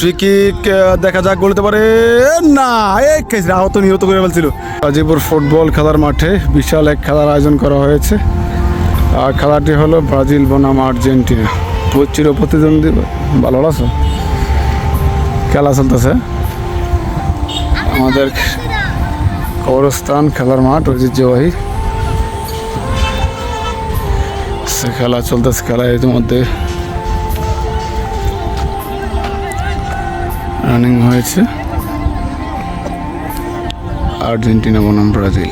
Free kick দেখা যাক বলতে পারে না, এই আহত নিহত করে ফেলছিল। গাজীপুর ফুটবল খেলার মাঠে বিশাল এক খেলার আয়োজন করা হয়েছে। আর খেলাটি হলো ব্রাজিল বনাম আর্জেন্টিনা। চির প্রতিদ্বন্দ্বী। ভালো আছো? খেলা চলতেছে আমাদের কবরস্থান খেলার মাঠ ঐতিহ্যবাহী। খেলা চলতেছে, খেলা ইতিমধ্যে রানিং হয়েছে। আর্জেন্টিনা বনাম ব্রাজিল।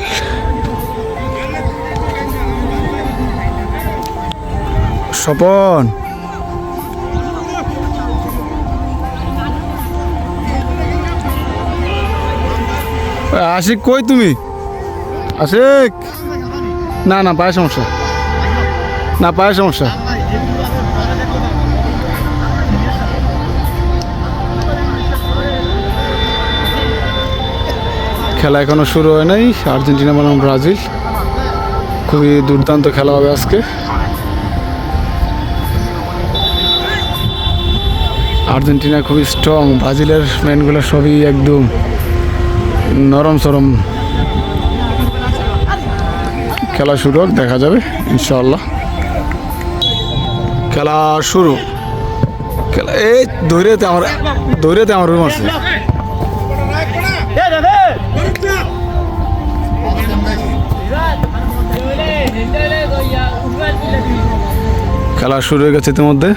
স্বপন আশিক কই তুমি? আশিক না না, পায়ের সমস্যা, না পায়ের সমস্যা। খেলা এখনো শুরু হয় নাই। আর্জেন্টিনা বনাম ব্রাজিল, খুবই দুর্দান্ত খেলা হবে আজকে। আর্জেন্টিনা খুবই স্ট্রং, ব্রাজিলের ম্যানগুলো সবই একদম নরম সরম। খেলা শুরু হোক, দেখা যাবে ইনশাআল্লাহ। খেলা শুরু। খেলা এই দৌড়েতে আমার রুম আছে। খেলা শুরু হয়ে গেছে ইতিমধ্যে।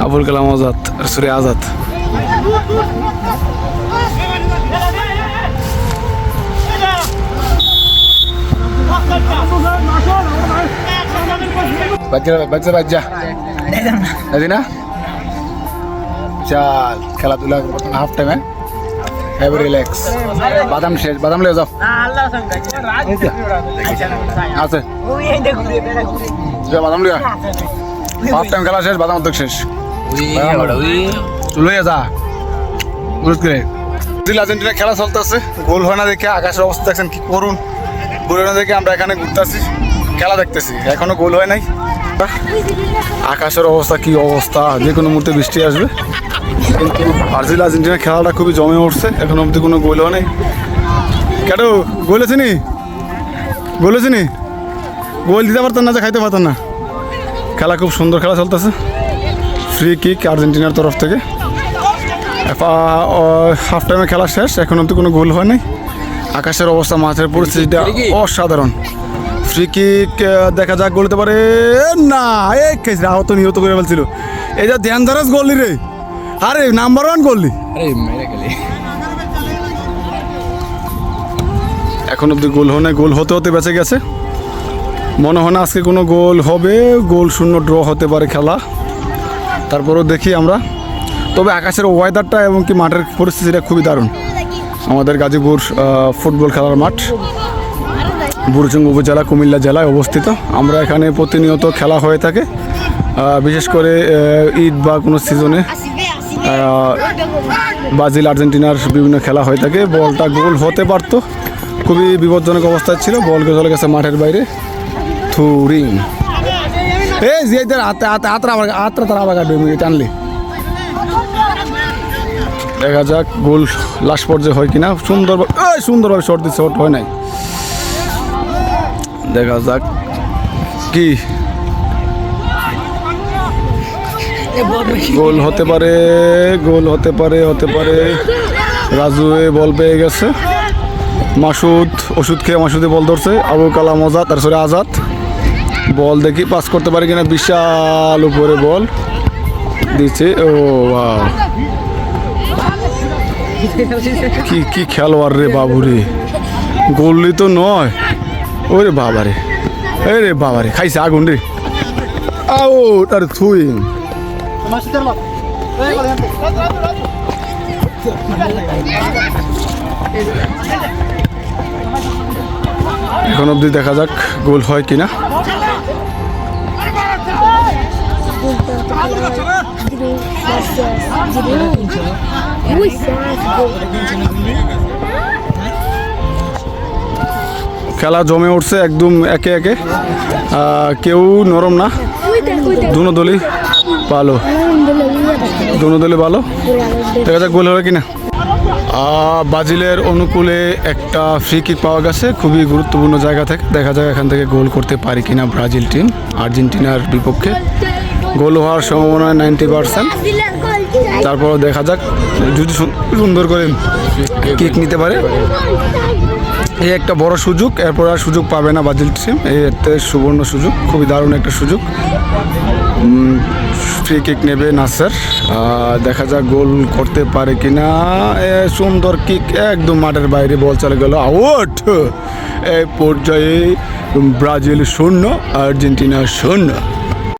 আবুল কালাম আজাদ, সরি আজাদ। না চাল খেলাধুলা হাফ টাইমে রিল্যাক্স। বাদাম শেষ, বাদাম লে যাও আছে বাদাম লিয়া। হাফ টাইম খেলা শেষ, বাদাম অর্ধেক শেষ। লইয়া যা আর্জেন্টিনা খেলা চলতেছে। গোল হয় না দেখে আকাশের অবস্থা দেখছেন কি করুন। গোল হয় না দেখে আমরা এখানে ঘুরতেছি, খেলা দেখতেছি। এখনো গোল হয় নাই। আকাশের অবস্থা কি অবস্থা, যে কোনো মুহূর্তে বৃষ্টি আসবে। কিন্তু ব্রাজিল আর্জেন্টিনা খেলাটা খুবই জমে উঠছে। এখনো অবধি কোনো গোল হয় নাই। কেন গোল আছে নি? গোল আছে নি? গোল দিতে পারতেন না, যে খাইতে পারতেন না। খেলা খুব সুন্দর, খেলা চলতেছে। ফ্রি কিক আর্জেন্টিনার তরফ থেকে। হাফ টাইমে খেলা শেষ, এখন অবধি কোনো গোল হয় নাই। আকাশের অবস্থা, মাঠের পরিস্থিতিটা অসাধারণ। ফ্রি কিক দেখা যাক বলতে পারে না, এই আহত নিহত করে ফেলছিল। এই যে ধ্যান ধারাস গোললি রে, আরে নাম্বার 1 গোললি। এখন অবধি গোল হয় নাই। গোল হতে হতে বেঁচে গেছে। মনে হয় না আজকে কোনো গোল হবে। গোল শূন্য ড্র হতে পারে খেলা। তারপরেও দেখি আমরা। তবে আকাশের ওয়েদারটা এবং কি মাঠের পরিস্থিতিটা খুবই দারুণ। আমাদের গাজীপুর ফুটবল খেলার মাঠ বুড়িচং উপজেলা, কুমিল্লা জেলায় অবস্থিত। আমরা এখানে প্রতিনিয়ত খেলা হয়ে থাকে। বিশেষ করে ঈদ বা কোনো সিজনে ব্রাজিল আর্জেন্টিনার বিভিন্ন খেলা হয়ে থাকে। বলটা গোল হতে পারত, খুবই বিপজ্জনক অবস্থায় ছিল। বল চলে গেছে মাঠের বাইরে। থুরিং এই যে আবার টানলি। দেখা যাক গোল লাস্ট পর্যায়ে হয় কিনা। সুন্দরভাবে শট দিচ্ছে, শট হয় নাই। দেখা যাক কি গোল হতে পারে। গোল হতে পারে। রাজু বল পেয়ে গেছে। মাসুদ ওষুধ খেয়ে মাসুদে বল ধরছে। আবুল কালাম আজাদ, আর সরি আজাদ বল দেখি পাস করতে পারে কিনা। বিশাল উপরে বল দিচ্ছে। ও ওয়াও, কি খেলোয়াড় রে বাবু রে। গোলই তো নয়। ওরে বাবারে, রে বাবারে, খাইছে আগুন রে। আউট। আর থুইং এখন অবধি দেখা যাক গোল হয় কিনা। খেলা জমে উঠছে একদম একে একে, কেউ নরম না, দুনো দলই ভালো, দুনো দলই ভালো। দেখা যাক গোল হবে কিনা। ব্রাজিলের অনুকূলে একটা ফ্রি কিক পাওয়া গেছে খুবই গুরুত্বপূর্ণ জায়গা থেকে। দেখা যাক এখান থেকে গোল করতে পারি কিনা ব্রাজিল টিম আর্জেন্টিনার বিপক্ষে। গোল হওয়ার সম্ভাবনা 90%। তারপরও দেখা যাক, যদি সুন্দর করে কিক নিতে পারে এই একটা বড় সুযোগ, এরপর আর সুযোগ পাবে না ব্রাজিল টিম। এই একটা সুবর্ণ সুযোগ, খুবই দারুণ একটা সুযোগ। ফ্রি কিক নেবে নাসার, দেখা যাক গোল করতে পারে কিনা। সুন্দর কিক, একদম মাঠের বাইরে বল চলে গেল, আউট। এই পর্যায়ে ব্রাজিল 0 আর্জেন্টিনা 0।